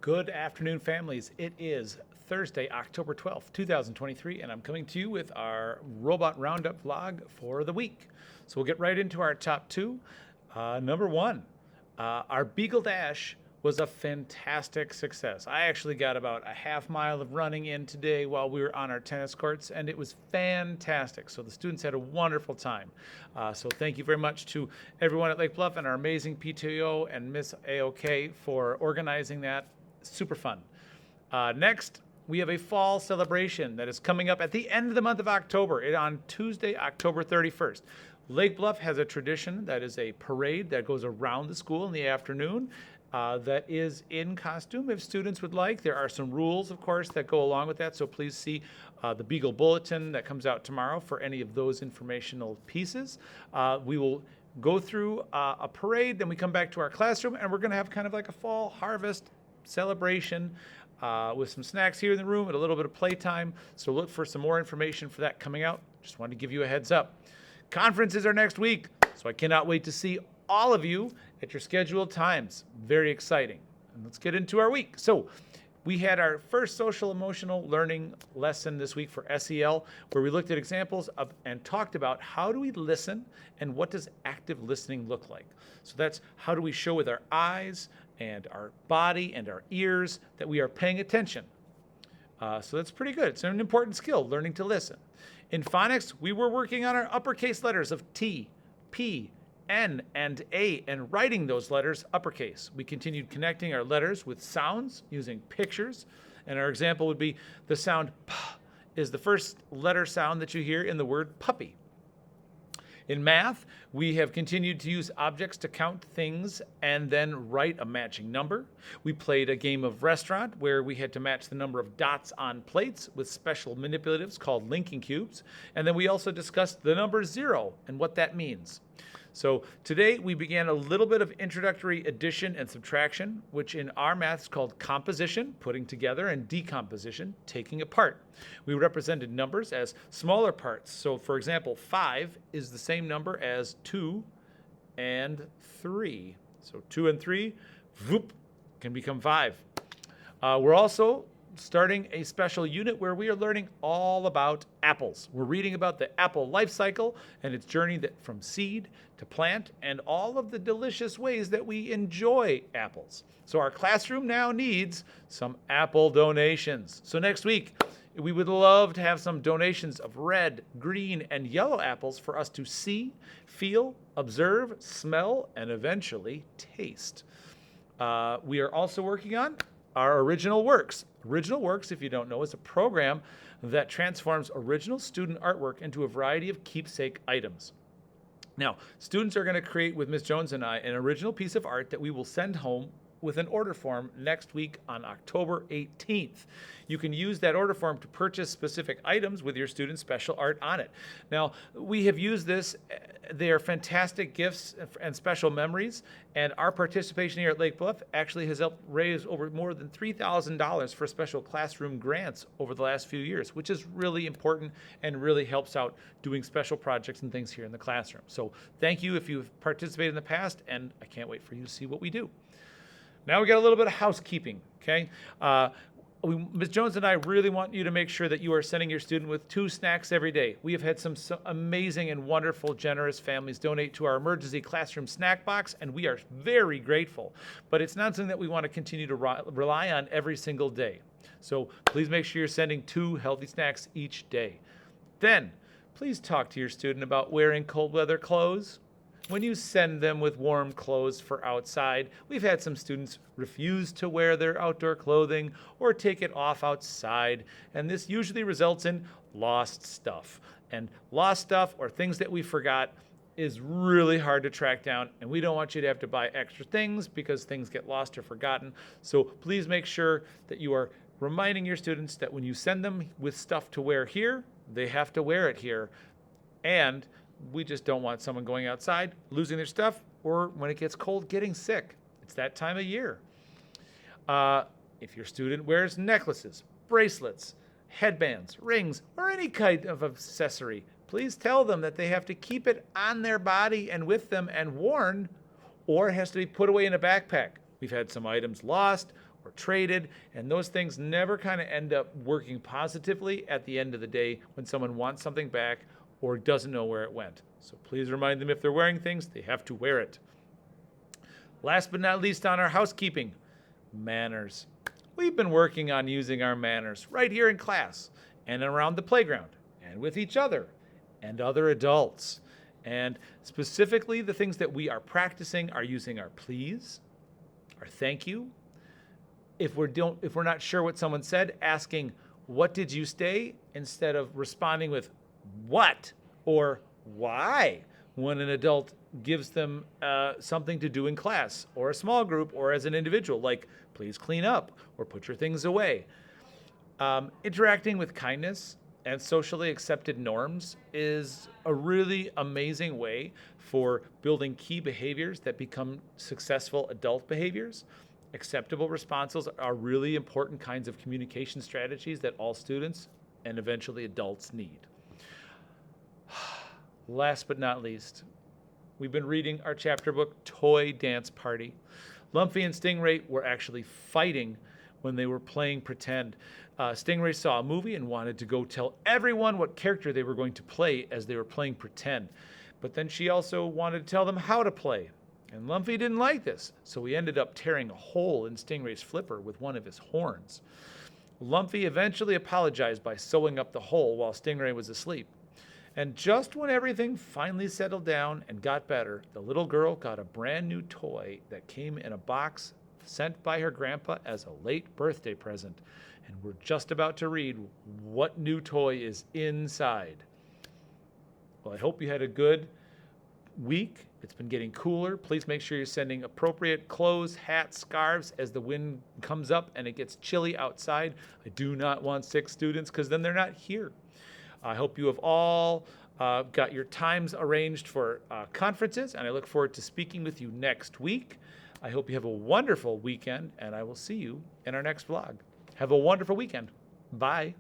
Good afternoon, families. It is Thursday, October 12th, 2023, and I'm coming to you with our Robot Roundup vlog for the week. So we'll get right into our top two. Number one, our Beagle Dash was a fantastic success. I actually got about a half mile of running in today while we were on our tennis courts, and it was fantastic. So the students had a wonderful time. So thank you very much to everyone at Lake Bluff and our amazing PTO and Miss AOK for organizing that. Super fun. Next, we have a fall celebration that is coming up at the end of the month of October, on Tuesday, October 31st. Lake Bluff has a tradition that is a parade that goes around the school in the afternoon that is in costume if students would like. There are some rules, of course, that go along with that, so please see the Beagle Bulletin that comes out tomorrow for any of those informational pieces. We will go through a parade, then we come back to our classroom, and we're going to have kind of like a fall harvest celebration with some snacks here in the room and a little bit of playtime. So look for some more information for that coming out. Just wanted to give you a heads up. Conferences are next week, so I cannot wait to see all of you at your scheduled times. Very exciting. And let's get into our week. So we had our first social emotional learning lesson this week for SEL, where we looked at examples of and talked about how do we listen and what does active listening look like. So that's how do we show with our eyes and our body and our ears that we are paying attention. So that's pretty good. It's an important skill, learning to listen. In phonics, we were working on our uppercase letters of T, P, N, and A, and writing those letters uppercase. We continued connecting our letters with sounds using pictures, and our example would be the sound P is the first letter sound that you hear in the word puppy. In math, we have continued to use objects to count things and then write a matching number. We played a game of restaurant where we had to match the number of dots on plates with special manipulatives called linking cubes. And then we also discussed the number 0 and what that means. So today we began a little bit of introductory addition and subtraction, which in our math is called composition, putting together, and decomposition, taking apart. We represented numbers as smaller parts. So for example, 5 is the same number as 2 and 3. So 2 and 3, whoop, can become 5. We're also starting a special unit where we are learning all about apples. We're reading about the apple life cycle and its journey from seed to plant and all of the delicious ways that we enjoy apples. So our classroom now needs some apple donations. So next week, we would love to have some donations of red, green, and yellow apples for us to see, feel, observe, smell, and eventually taste. We are also working on our Original Works. Original Works, if you don't know, is a program that transforms original student artwork into a variety of keepsake items. Now, students are going to create with Ms. Jones and I an original piece of art that we will send home with an order form next week on October 18th. You can use that order form to purchase specific items with your student's special art on it. Now, we have used this. They are fantastic gifts and special memories, and our participation here at Lake Bluff actually has helped raise over more than $3,000 for special classroom grants over the last few years, which is really important and really helps out doing special projects and things here in the classroom. So thank you if you've participated in the past, and I can't wait for you to see what we do. Now we got a little bit of housekeeping, okay? Ms. Jones and I really want you to make sure that you are sending your student with 2 snacks every day. We have had some amazing and wonderful, generous families donate to our emergency classroom snack box, and we are very grateful. But it's not something that we want to continue to rely on every single day. So please make sure you're sending 2 healthy snacks each day. Then, please talk to your student about wearing cold weather clothes. When you send them with warm clothes for outside, we've had some students refuse to wear their outdoor clothing or take it off outside, and this usually results in lost stuff. And lost stuff or things that we forgot is really hard to track down, and we don't want you to have to buy extra things because things get lost or forgotten. So please make sure that you are reminding your students that when you send them with stuff to wear here, they have to wear it here. And we just don't want someone going outside, losing their stuff, or when it gets cold, getting sick. It's that time of year. If your student wears necklaces, bracelets, headbands, rings, or any kind of accessory, please tell them that they have to keep it on their body and with them and worn, or it has to be put away in a backpack. We've had some items lost or traded, and those things never kind of end up working positively at the end of the day when someone wants something back or doesn't know where it went. So please remind them if they're wearing things, they have to wear it. Last but not least on our housekeeping, manners. We've been working on using our manners right here in class and around the playground and with each other and other adults. And specifically, the things that we are practicing are using our please, our thank you. If we're not sure what someone said, asking, what did you say? Instead of responding with what or why when an adult gives them something to do in class or a small group or as an individual, like please clean up or put your things away. Interacting with kindness and socially accepted norms is a really amazing way for building key behaviors that become successful adult behaviors. Acceptable responses are really important kinds of communication strategies that all students and eventually adults need. Last but not least, we've been reading our chapter book, Toy Dance Party. Lumpy and Stingray were actually fighting when they were playing pretend. Stingray saw a movie and wanted to go tell everyone what character they were going to play as they were playing pretend. But then she also wanted to tell them how to play. And Lumpy didn't like this, so he ended up tearing a hole in Stingray's flipper with one of his horns. Lumpy eventually apologized by sewing up the hole while Stingray was asleep. And just when everything finally settled down and got better, the little girl got a brand new toy that came in a box sent by her grandpa as a late birthday present. And we're just about to read what new toy is inside. Well, I hope you had a good week. It's been getting cooler. Please make sure you're sending appropriate clothes, hats, scarves as the wind comes up and it gets chilly outside. I do not want sick students because then they're not here. I hope you have all got your times arranged for conferences, and I look forward to speaking with you next week. I hope you have a wonderful weekend, and I will see you in our next vlog. Have a wonderful weekend. Bye.